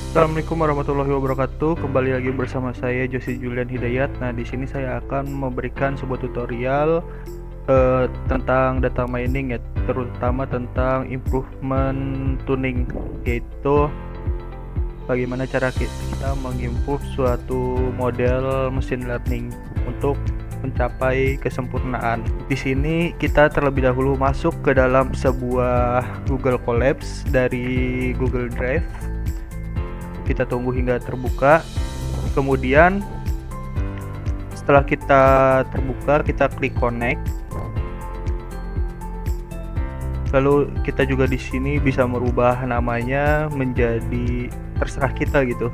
Assalamualaikum warahmatullahi wabarakatuh. Kembali lagi bersama saya Josi Julian Hidayat. Nah, di sini saya akan memberikan sebuah tutorial tentang data mining ya, terutama tentang improvement tuning, yaitu bagaimana cara kita mengimprove suatu model machine learning untuk mencapai kesempurnaan. Di sini kita terlebih dahulu masuk ke dalam sebuah Google Colabs dari Google Drive. Kita tunggu hingga terbuka. Kemudian setelah kita terbuka, kita klik connect. Lalu kita juga di sini bisa merubah namanya menjadi terserah kita gitu.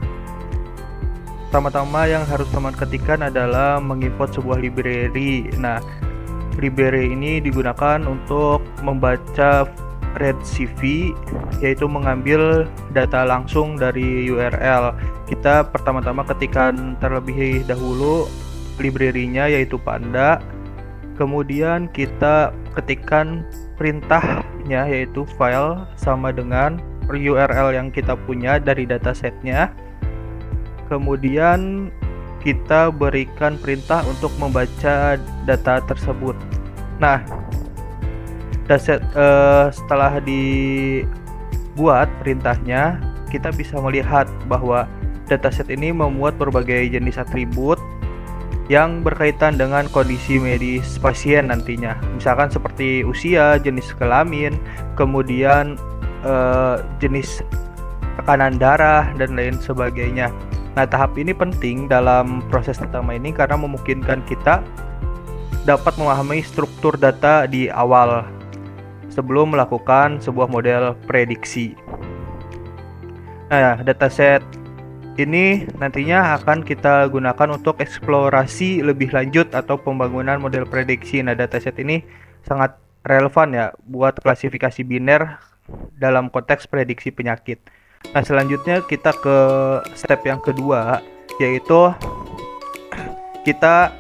Pertama-tama yang harus teman ketikkan adalah mengimport sebuah library. Nah, library ini digunakan untuk membaca readCV, yaitu mengambil data langsung dari URL. Kita pertama-tama ketikkan terlebih dahulu library-nya, yaitu Panda. Kemudian kita ketikkan perintahnya, yaitu file sama dengan URL yang kita punya dari datasetnya. Kemudian kita berikan perintah untuk membaca data tersebut. Nah, dataset setelah dibuat perintahnya, kita bisa melihat bahwa dataset ini memuat berbagai jenis atribut yang berkaitan dengan kondisi medis pasien nantinya. Misalkan seperti usia, jenis kelamin, kemudian jenis tekanan darah dan lain sebagainya. Nah, tahap ini penting dalam proses data mining karena memungkinkan kita dapat memahami struktur data di awal sebelum melakukan sebuah model prediksi. Nah, dataset ini nantinya akan kita gunakan untuk eksplorasi lebih lanjut atau pembangunan model prediksi. Nah, dataset ini sangat relevan ya buat klasifikasi biner dalam konteks prediksi penyakit. Nah, selanjutnya kita ke step yang kedua, yaitu kita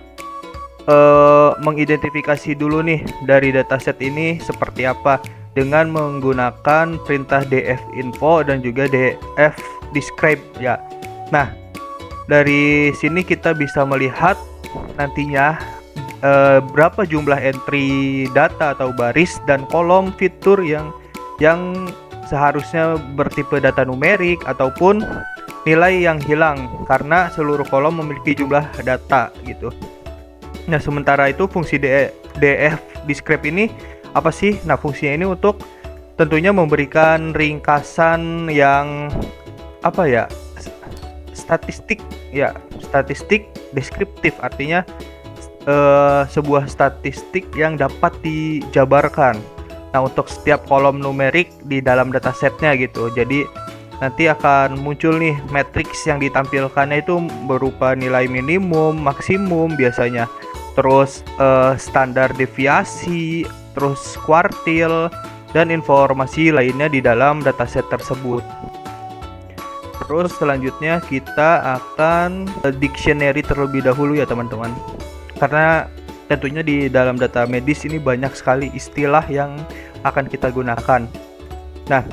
mengidentifikasi dulu nih dari dataset ini seperti apa dengan menggunakan perintah dfinfo dan juga dfdescribe ya. Nah, dari sini kita bisa melihat nantinya berapa jumlah entry data atau baris dan kolom fitur yang seharusnya bertipe data numerik ataupun nilai yang hilang karena seluruh kolom memiliki jumlah data gitu. Nah, sementara itu fungsi dfdescribe ini apa sih? Nah, fungsinya ini untuk tentunya memberikan ringkasan yang apa ya? Statistik deskriptif, artinya sebuah statistik yang dapat dijabarkan. Nah, untuk setiap kolom numerik di dalam datasetnya gitu. Jadi nanti akan muncul nih matriks yang ditampilkannya itu berupa nilai minimum, maksimum biasanya, terus standar deviasi, terus kuartil, dan informasi lainnya di dalam dataset tersebut. Terus selanjutnya kita akan dictionary terlebih dahulu ya teman-teman, karena tentunya di dalam data medis ini banyak sekali istilah yang akan kita gunakan. Nah,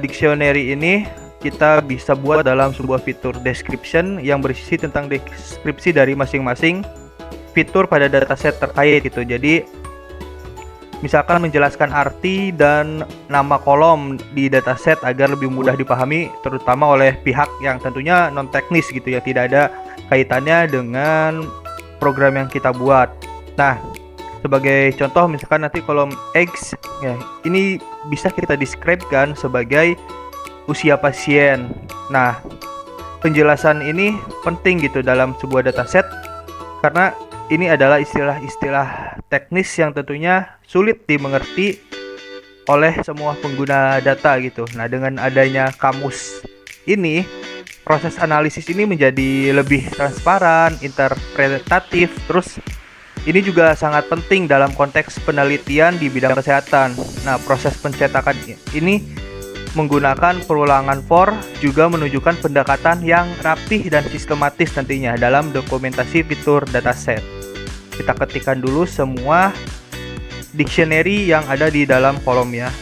dictionary ini kita bisa buat dalam sebuah fitur description yang berisi tentang deskripsi dari masing-masing fitur pada dataset terkait gitu. Jadi misalkan menjelaskan arti dan nama kolom di dataset agar lebih mudah dipahami terutama oleh pihak yang tentunya non teknis gitu ya, tidak ada kaitannya dengan program yang kita buat. Nah, sebagai contoh misalkan nanti kolom X ya, ini bisa kita describe-kan sebagai usia pasien. Nah, penjelasan ini penting gitu dalam sebuah dataset karena ini adalah istilah-istilah teknis yang tentunya sulit dimengerti oleh semua pengguna data gitu. Nah, dengan adanya kamus ini, proses analisis ini menjadi lebih transparan, interpretatif, terus ini juga sangat penting dalam konteks penelitian di bidang kesehatan. Nah, proses pencetakan ini menggunakan perulangan for juga menunjukkan pendekatan yang rapih dan sistematis nantinya dalam dokumentasi fitur dataset. Kita ketikkan dulu semua dictionary yang ada di dalam kolomnya.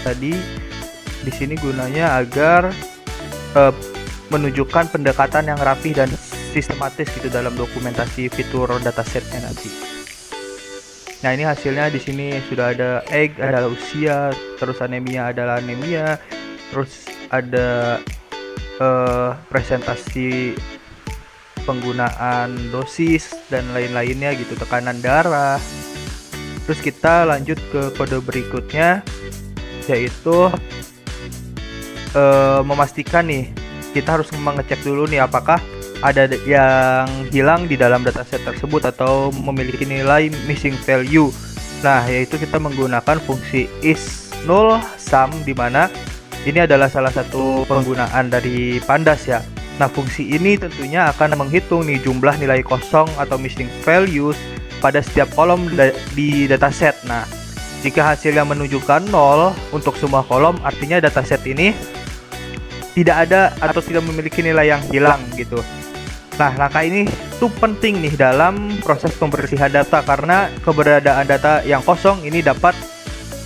tadi di sini gunanya agar menunjukkan pendekatan yang rapih dan sistematis gitu dalam dokumentasi fitur datasetnya nanti. Nah, ini hasilnya di sini sudah ada egg adalah usia, terus anemia adalah anemia, terus ada presentasi penggunaan dosis dan lain-lainnya gitu, tekanan darah. Terus kita lanjut ke kode berikutnya, yaitu memastikan nih, kita harus mengecek dulu nih apakah ada yang hilang di dalam dataset tersebut atau memiliki nilai missing value. Nah, yaitu kita menggunakan fungsi is null sum, di mana ini adalah salah satu penggunaan dari Pandas ya. Nah, fungsi ini tentunya akan menghitung nih jumlah nilai kosong atau missing values pada setiap kolom di dataset. Nah, jika hasilnya menunjukkan 0 untuk semua kolom, artinya dataset ini tidak ada atau tidak memiliki nilai yang hilang gitu. Nah, langkah ini tuh penting nih dalam proses pembersihan data, karena keberadaan data yang kosong ini dapat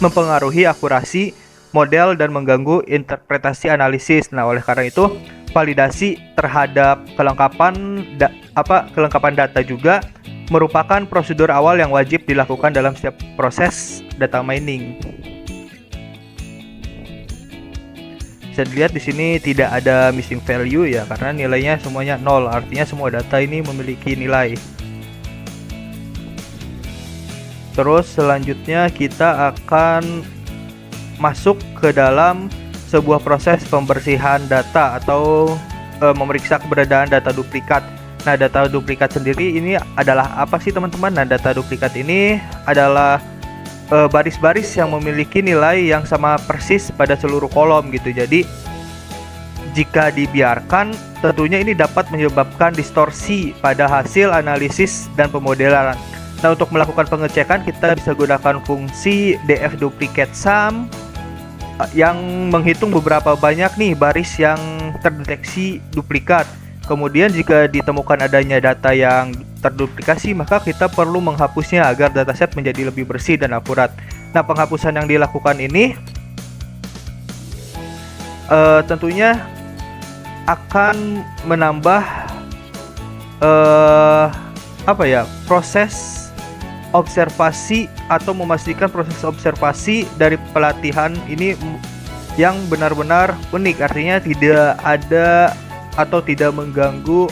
mempengaruhi akurasi model dan mengganggu interpretasi analisis. Nah, oleh karena itu validasi terhadap kelengkapan data juga merupakan prosedur awal yang wajib dilakukan dalam setiap proses data mining. Bisa dilihat di sini tidak ada missing value ya, karena nilainya semuanya 0, artinya semua data ini memiliki nilai. Terus selanjutnya kita akan masuk ke dalam sebuah proses pembersihan data atau memeriksa keberadaan data duplikat. Nah, data duplikat sendiri ini adalah apa sih teman-teman? Nah, data duplikat ini adalah baris-baris yang memiliki nilai yang sama persis pada seluruh kolom gitu. Jadi jika dibiarkan, tentunya ini dapat menyebabkan distorsi pada hasil analisis dan pemodelan. Nah, untuk melakukan pengecekan kita bisa gunakan fungsi df duplicate sum yang menghitung beberapa banyak nih baris yang terdeteksi duplikat. Kemudian jika ditemukan adanya data yang terduplikasi, maka kita perlu menghapusnya agar dataset menjadi lebih bersih dan akurat. Nah, penghapusan yang dilakukan ini tentunya akan menambah proses observasi atau memastikan proses observasi dari pelatihan ini yang benar-benar unik. Artinya tidak ada atau tidak mengganggu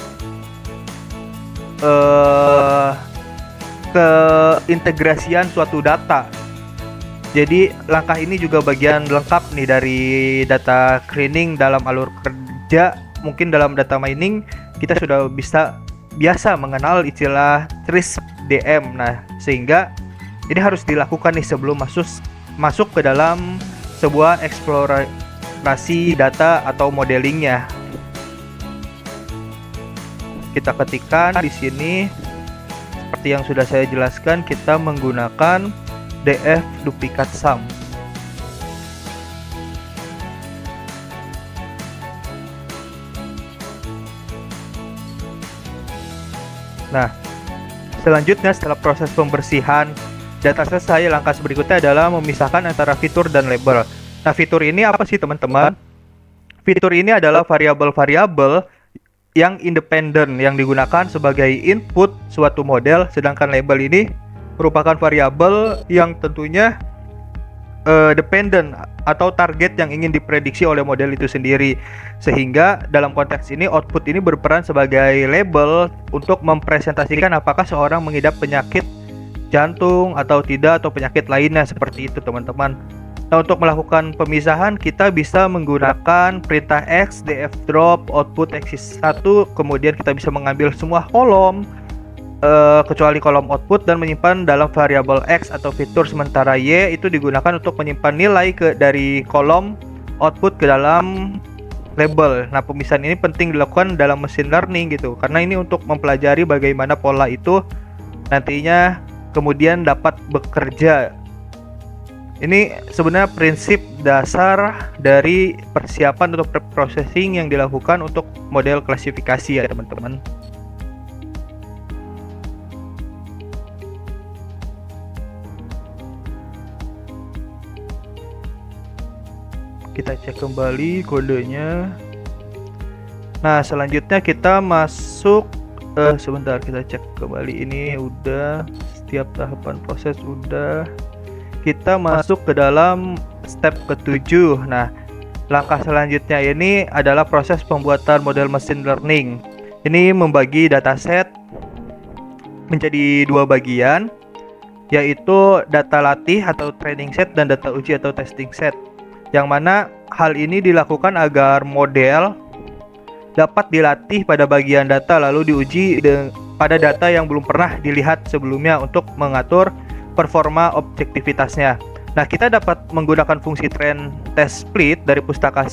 keintegrasian suatu data. Jadi langkah ini juga bagian lengkap nih dari data cleaning dalam alur kerja. Mungkin dalam data mining kita sudah biasa mengenal istilah TRISP DM. Nah, sehingga ini harus dilakukan nih sebelum masuk ke dalam sebuah eksplorasi data atau modelingnya. Kita ketikkan di sini seperti yang sudah saya jelaskan, kita menggunakan df duplicate sum. Nah, selanjutnya setelah proses pembersihan data selesai, langkah berikutnya adalah memisahkan antara fitur dan label. Nah, fitur ini apa sih teman-teman? Fitur ini adalah variabel-variabel yang independen yang digunakan sebagai input suatu model, sedangkan label ini merupakan variabel yang tentunya dependent atau target yang ingin diprediksi oleh model itu sendiri. Sehingga dalam konteks ini output ini berperan sebagai label untuk mempresentasikan apakah seorang mengidap penyakit jantung atau tidak, atau penyakit lainnya seperti itu teman-teman. Nah, untuk melakukan pemisahan kita bisa menggunakan perintah x df drop output x1, kemudian kita bisa mengambil semua kolom kecuali kolom output dan menyimpan dalam variabel x atau fitur, sementara y itu digunakan untuk menyimpan nilai dari kolom output ke dalam label. Nah, pemisahan ini penting dilakukan dalam machine learning gitu, karena ini untuk mempelajari bagaimana pola itu nantinya kemudian dapat bekerja. Ini sebenarnya prinsip dasar dari persiapan untuk pre-processing yang dilakukan untuk model klasifikasi ya teman-teman. Kita cek kembali kodenya. Nah, selanjutnya kita masuk sebentar, kita cek kembali. Ini udah setiap tahapan proses udah. Kita masuk ke dalam step ke-7. Nah, langkah selanjutnya ini adalah proses pembuatan model machine learning. Ini membagi dataset menjadi dua bagian, yaitu data latih atau training set dan data uji atau testing set. Yang mana hal ini dilakukan agar model dapat dilatih pada bagian data lalu diuji pada data yang belum pernah dilihat sebelumnya untuk mengatur performa objektivitasnya. Nah, kita dapat menggunakan fungsi train test split dari pustaka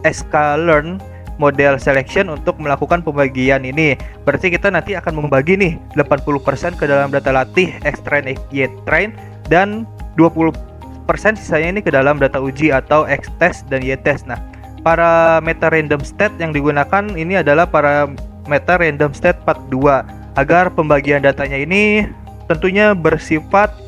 sklearn model selection untuk melakukan pembagian ini. Berarti kita nanti akan membagi nih 80% ke dalam data latih xtrain, ytrain, dan 20% sisanya ini ke dalam data uji atau xtest dan ytest. Nah, parameter random state yang digunakan ini adalah parameter random state part2 agar pembagian datanya ini tentunya bersifat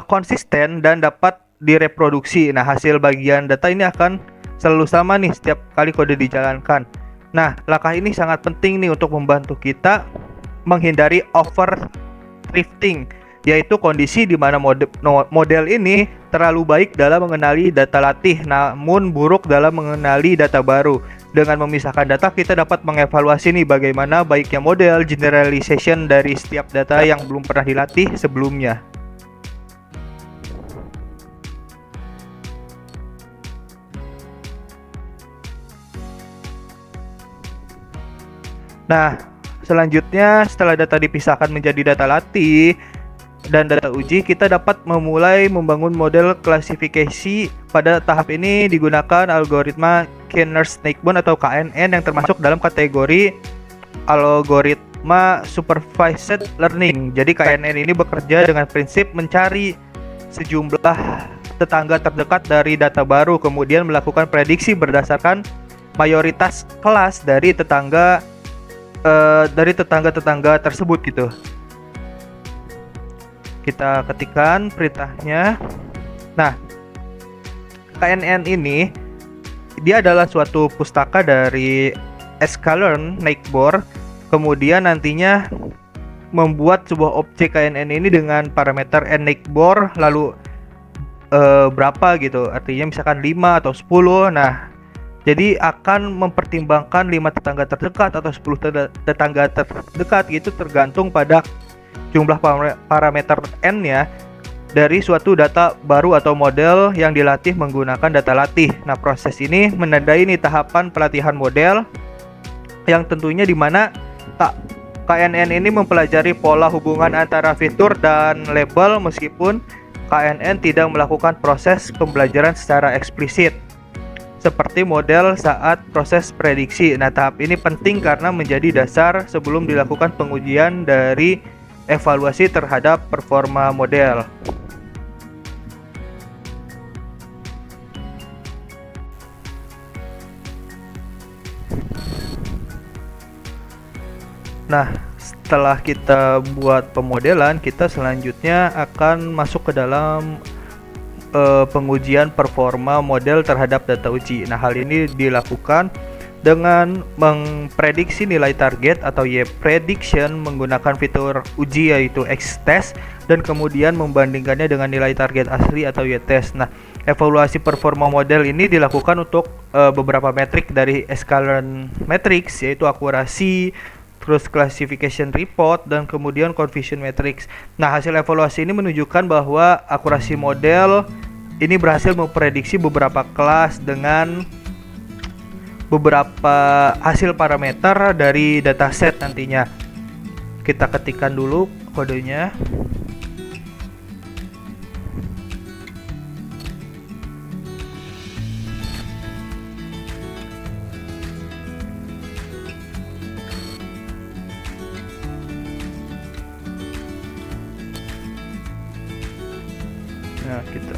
konsisten dan dapat direproduksi. Nah, hasil bagian data ini akan selalu sama nih setiap kali kode dijalankan. Nah, langkah ini sangat penting nih untuk membantu kita menghindari overdrifting, yaitu kondisi di mana model ini terlalu baik dalam mengenali data latih namun buruk dalam mengenali data baru. Dengan memisahkan data, kita dapat mengevaluasi nih bagaimana baiknya model generalization dari setiap data yang belum pernah dilatih sebelumnya. Nah, selanjutnya setelah data dipisahkan menjadi data latih dan data uji, kita dapat memulai membangun model klasifikasi. Pada tahap ini digunakan algoritma Knerr-Snakebone atau KNN yang termasuk dalam kategori algoritma supervised learning. Jadi KNN ini bekerja dengan prinsip mencari sejumlah tetangga terdekat dari data baru, kemudian melakukan prediksi berdasarkan mayoritas kelas dari tetangga tersebut gitu. Kita ketikkan perintahnya. Nah, KNN ini dia adalah suatu pustaka dari sklearn Snakebone, kemudian nantinya membuat sebuah objek KNN ini dengan parameter Snakebone lalu berapa gitu. Artinya misalkan 5 atau 10. Nah, jadi akan mempertimbangkan 5 tetangga terdekat atau 10 tetangga terdekat gitu, tergantung pada jumlah parameter n-nya dari suatu data baru atau model yang dilatih menggunakan data latih. Nah, proses ini menandai nih tahapan pelatihan model yang tentunya di mana KNN ini mempelajari pola hubungan antara fitur dan label meskipun KNN tidak melakukan proses pembelajaran secara eksplisit seperti model saat proses prediksi. Nah, tahap ini penting karena menjadi dasar sebelum dilakukan pengujian dari evaluasi terhadap performa model. Nah, setelah kita buat pemodelan, kita selanjutnya akan masuk ke dalam pengujian performa model terhadap data uji. Nah, hal ini dilakukan dengan memprediksi nilai target atau Y-prediction menggunakan fitur uji yaitu X-test dan kemudian membandingkannya dengan nilai target asli atau Y-test. Nah, evaluasi performa model ini dilakukan untuk beberapa metrik dari sklearn matrix, yaitu akurasi, terus classification report, dan kemudian confusion matrix. Nah, hasil evaluasi ini menunjukkan bahwa akurasi model ini berhasil memprediksi beberapa kelas dengan beberapa hasil parameter dari dataset nantinya. Kita ketikkan dulu kodenya. Nah, kita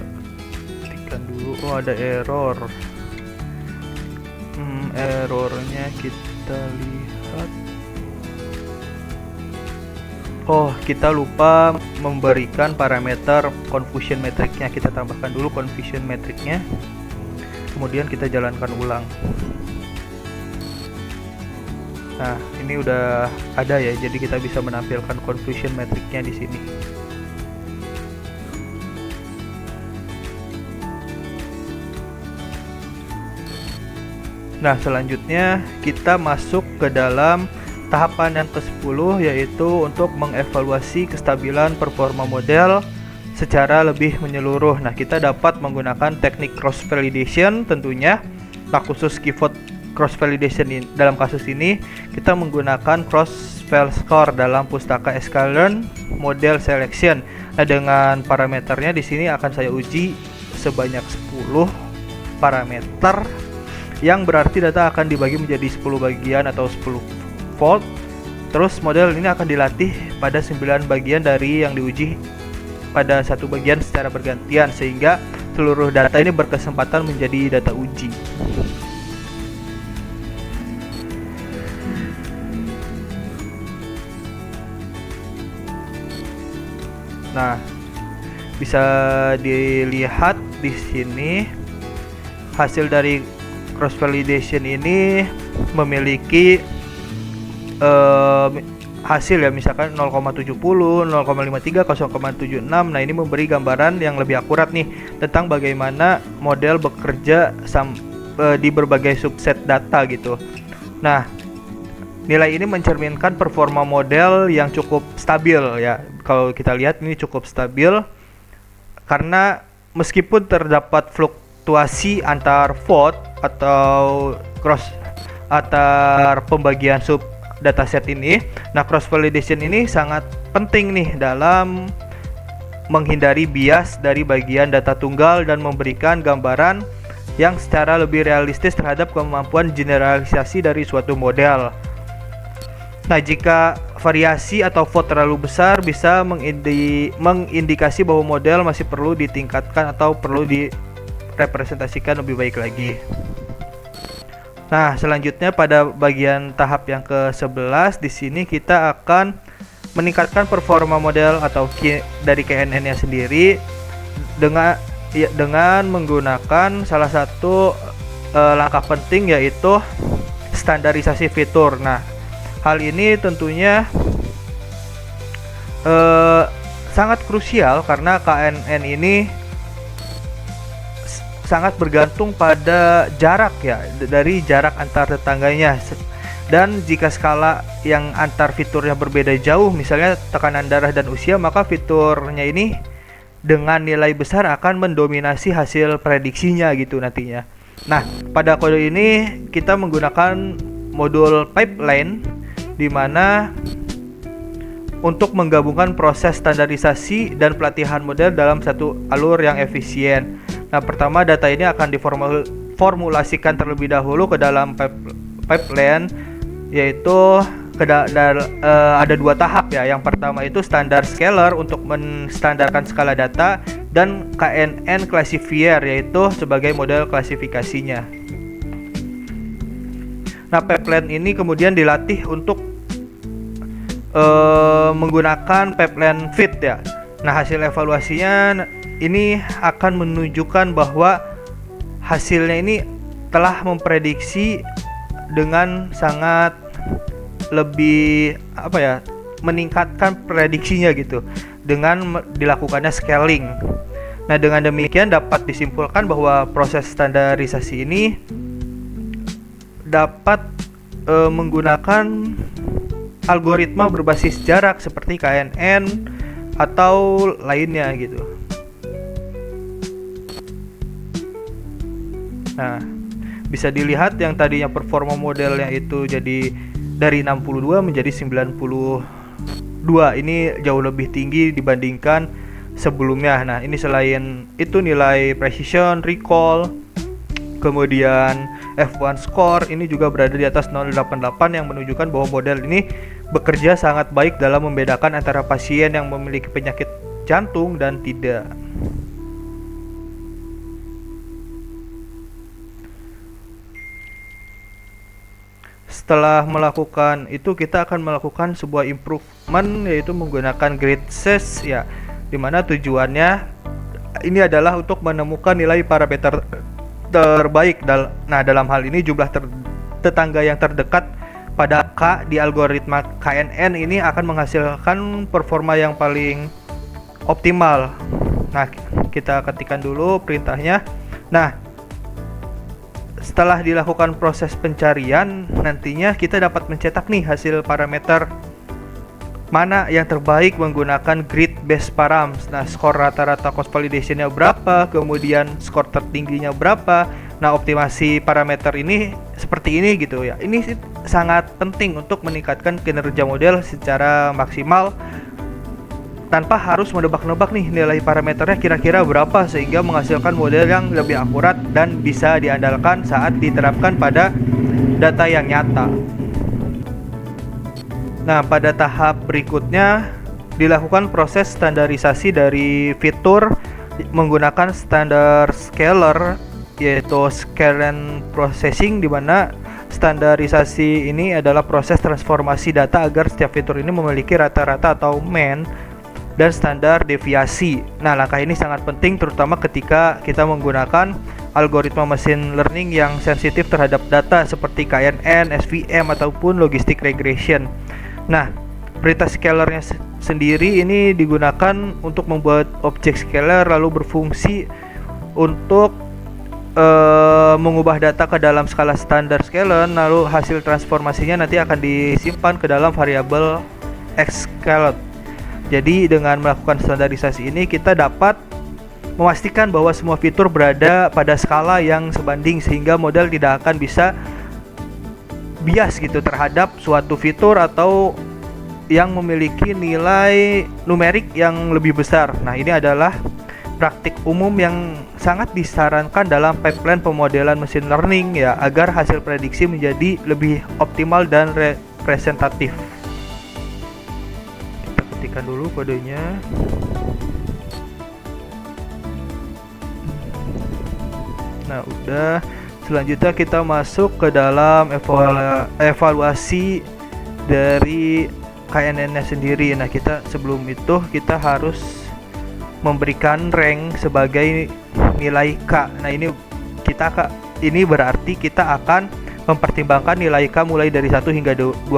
ketikkan dulu. Oh, ada error. Errornya kita lihat. Oh, kita lupa memberikan parameter confusion metricnya. Kita tambahkan dulu confusion metricnya, kemudian kita jalankan ulang. Nah, ini udah ada ya, jadi kita bisa menampilkan confusion metricnya di sini. Nah, selanjutnya kita masuk ke dalam tahapan yang ke-10, yaitu untuk mengevaluasi kestabilan performa model secara lebih menyeluruh. Nah, kita dapat menggunakan teknik cross validation tentunya. Nah, khusus keyword cross validation dalam kasus ini kita menggunakan cross val score dalam pustaka sklearn model selection. Nah, dengan parameternya di sini akan saya uji sebanyak 10 parameter, yang berarti data akan dibagi menjadi 10 bagian atau 10 fold. Terus model ini akan dilatih pada 9 bagian dari yang diuji pada satu bagian secara bergantian, sehingga seluruh data ini berkesempatan menjadi data uji. Nah, bisa dilihat di sini hasil dari cross validation ini memiliki hasil ya, misalkan 0,70, 0,53, 0,76. Nah, ini memberi gambaran yang lebih akurat nih tentang bagaimana model bekerja di berbagai subset data gitu. Nah, nilai ini mencerminkan performa model yang cukup stabil ya. Kalau kita lihat ini cukup stabil karena meskipun terdapat fluktuasi antar vote atau cross antar pembagian sub dataset ini. Nah, cross validation ini sangat penting nih dalam menghindari bias dari bagian data tunggal dan memberikan gambaran yang secara lebih realistis terhadap kemampuan generalisasi dari suatu model. Nah, jika variasi atau vote terlalu besar bisa mengindikasi bahwa model masih perlu ditingkatkan atau perlu direpresentasikan lebih baik lagi. Nah, selanjutnya pada bagian tahap yang ke-11 di sini kita akan meningkatkan performa model atau dari KNN-nya sendiri dengan menggunakan salah satu langkah penting, yaitu standarisasi fitur. Nah, hal ini tentunya sangat krusial karena KNN ini sangat bergantung pada jarak ya, dari jarak antar tetangganya. Dan jika skala yang antar fiturnya berbeda jauh, misalnya tekanan darah dan usia, maka fiturnya ini dengan nilai besar akan mendominasi hasil prediksinya gitu nantinya. Nah, pada kode ini kita menggunakan modul pipeline, di mana untuk menggabungkan proses standarisasi dan pelatihan model dalam satu alur yang efisien. Nah, pertama data ini akan diformulasikan terlebih dahulu ke dalam pipeline, yaitu ada dua tahap ya. Yang pertama itu standar scaler untuk menstandarkan skala data, dan KNN classifier yaitu sebagai model klasifikasinya. Nah, pipeline ini kemudian dilatih untuk menggunakan pipeline fit ya. Nah, hasil evaluasinya ini akan menunjukkan bahwa hasilnya ini telah memprediksi dengan sangat lebih meningkatkan prediksinya gitu dengan dilakukannya scaling. Nah, dengan demikian dapat disimpulkan bahwa proses standarisasi ini dapat menggunakan algoritma berbasis jarak seperti KNN atau lainnya gitu. Nah, bisa dilihat yang tadinya performa modelnya itu jadi dari 62 menjadi 92. Ini jauh lebih tinggi dibandingkan sebelumnya. Nah, ini selain itu nilai precision, recall, kemudian F1 score ini juga berada di atas 088 yang menunjukkan bahwa model ini bekerja sangat baik dalam membedakan antara pasien yang memiliki penyakit jantung dan tidak. setelah melakukan itu, kita akan melakukan sebuah improvement, yaitu menggunakan grid search ya, dimana tujuannya ini adalah untuk menemukan nilai parameter terbaik. Nah, dalam hal ini jumlah tetangga yang terdekat pada K di algoritma KNN ini akan menghasilkan performa yang paling optimal. Nah, kita ketikkan dulu perintahnya. Nah, setelah dilakukan proses pencarian, nantinya kita dapat mencetak nih hasil parameter mana yang terbaik menggunakan grid base params. Nah, skor rata-rata cost validation-nya berapa, kemudian skor tertingginya berapa. Nah, optimasi parameter ini seperti ini gitu ya. Ini sangat penting untuk meningkatkan kinerja model secara maksimal tanpa harus menebak-nebak nih nilai parameternya kira-kira berapa, sehingga menghasilkan model yang lebih akurat dan bisa diandalkan saat diterapkan pada data yang nyata. Nah, pada tahap berikutnya dilakukan proses standarisasi dari fitur menggunakan standar scalar, yaitu scalar processing, di mana standarisasi ini adalah proses transformasi data agar setiap fitur ini memiliki rata-rata atau mean dan standar deviasi. Nah, langkah ini sangat penting terutama ketika kita menggunakan algoritma machine learning yang sensitif terhadap data seperti KNN, SVM ataupun logistic regression. Nah, perintah scalarnya sendiri ini digunakan untuk membuat objek scalar lalu berfungsi untuk mengubah data ke dalam skala standar scalar, lalu hasil transformasinya nanti akan disimpan ke dalam variabel xscalar. Jadi dengan melakukan standarisasi ini kita dapat memastikan bahwa semua fitur berada pada skala yang sebanding, sehingga model tidak akan bisa bias gitu terhadap suatu fitur atau yang memiliki nilai numerik yang lebih besar. Nah, ini adalah praktik umum yang sangat disarankan dalam pipeline pemodelan machine learning ya, agar hasil prediksi menjadi lebih optimal dan representatif. Kita ketikkan dulu kodenya. Nah, udah. Selanjutnya kita masuk ke dalam evaluasi dari KNN-nya sendiri. Nah, sebelum itu kita harus memberikan rank sebagai nilai K. Nah, ini berarti kita akan mempertimbangkan nilai K mulai dari 1 hingga 20.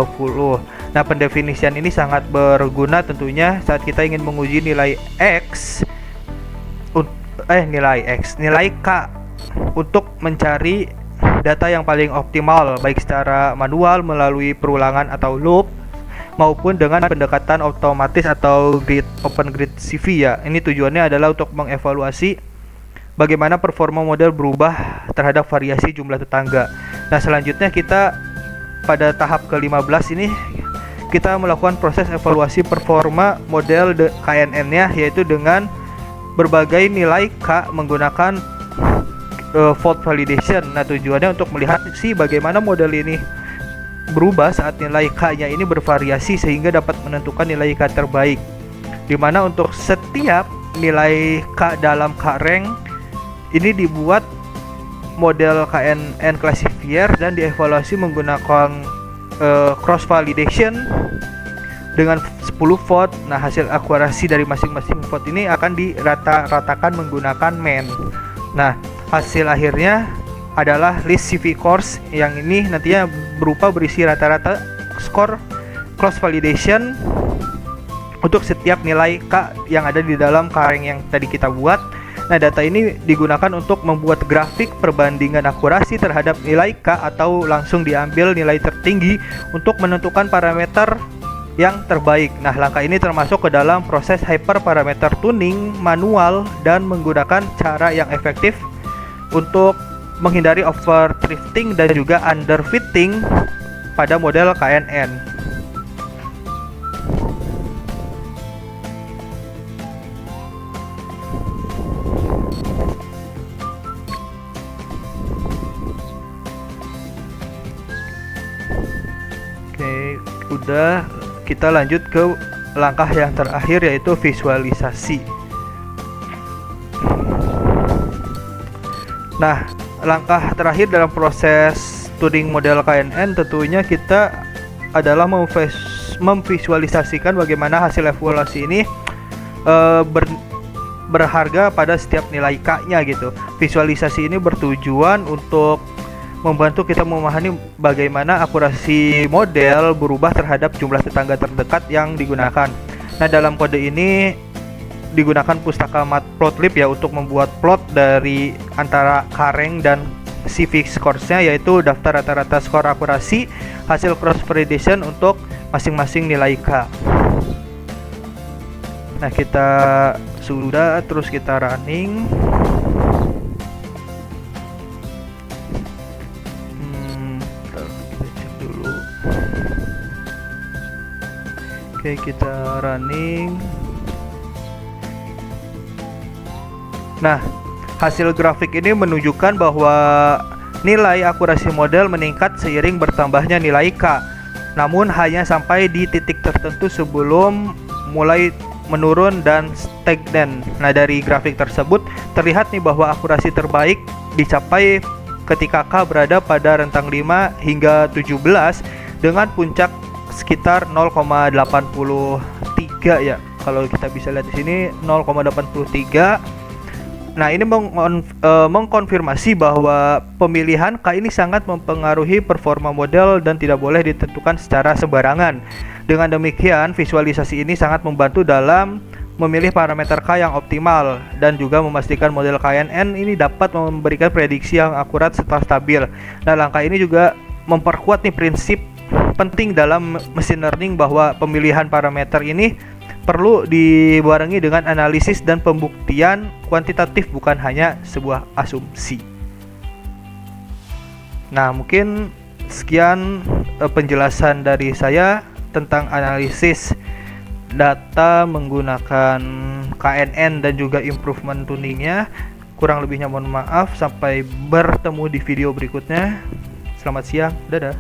Nah, pendefinisian ini sangat berguna tentunya saat kita ingin menguji nilai nilai K untuk mencari data yang paling optimal, baik secara manual melalui perulangan atau loop maupun dengan pendekatan otomatis atau open grid CV ya. Ini tujuannya adalah untuk mengevaluasi bagaimana performa model berubah terhadap variasi jumlah tetangga. Nah, selanjutnya kita pada tahap ke-15 ini kita melakukan proses evaluasi performa model KNN-nya, yaitu dengan berbagai nilai K menggunakan fault validation. Nah, tujuannya untuk melihat bagaimana model ini berubah saat nilai K-nya ini bervariasi sehingga dapat menentukan nilai K terbaik. Dimana untuk setiap nilai K dalam K-rank ini dibuat model KNN classifier dan dievaluasi menggunakan cross validation dengan 10 vote. Nah, hasil akurasi dari masing-masing vote ini akan dirata-ratakan menggunakan mean. Nah, hasil akhirnya adalah list CV course yang ini nantinya berupa berisi rata-rata skor cross validation untuk setiap nilai K yang ada di dalam K-rank yang tadi kita buat. Nah, data ini digunakan untuk membuat grafik perbandingan akurasi terhadap nilai K atau langsung diambil nilai tertinggi untuk menentukan parameter yang terbaik. Nah, langkah ini termasuk ke dalam proses hyperparameter tuning manual dan menggunakan cara yang efektif untuk menghindari overdrifting dan juga underfitting pada model KNN. Oke, udah, kita lanjut ke langkah yang terakhir, yaitu visualisasi. Nah, langkah terakhir dalam proses tuning model KNN, tentunya kita adalah memvisualisasikan bagaimana hasil evaluasi ini berharga pada setiap nilai K-nya gitu. Visualisasi ini bertujuan untuk membantu kita memahami bagaimana akurasi model berubah terhadap jumlah tetangga terdekat yang digunakan. Nah, dalam kode ini digunakan pustaka Matplotlib ya untuk membuat plot dari antara kareng dan CV scores-nya, yaitu daftar rata-rata skor akurasi hasil cross validation untuk masing-masing nilai K. Nah, kita sudah, terus kita running. Kita cek dulu. Oke, kita running. Nah, hasil grafik ini menunjukkan bahwa nilai akurasi model meningkat seiring bertambahnya nilai K, namun hanya sampai di titik tertentu sebelum mulai menurun dan stagnan. Nah, dari grafik tersebut terlihat nih bahwa akurasi terbaik dicapai ketika K berada pada rentang 5 hingga 17 dengan puncak sekitar 0,83 ya. Kalau kita bisa lihat di sini 0,83. Nah, ini mengkonfirmasi bahwa pemilihan K ini sangat mempengaruhi performa model dan tidak boleh ditentukan secara sembarangan. Dengan demikian, visualisasi ini sangat membantu dalam memilih parameter K yang optimal dan juga memastikan model KNN ini dapat memberikan prediksi yang akurat serta stabil. Nah, langkah ini juga memperkuat nih prinsip penting dalam machine learning bahwa pemilihan parameter ini perlu dibarengi dengan analisis dan pembuktian kuantitatif, bukan hanya sebuah asumsi. Nah, mungkin sekian penjelasan dari saya tentang analisis data menggunakan KNN dan juga improvement tuningnya. Kurang lebihnya mohon maaf. Sampai bertemu di video berikutnya. Selamat siang, dadah.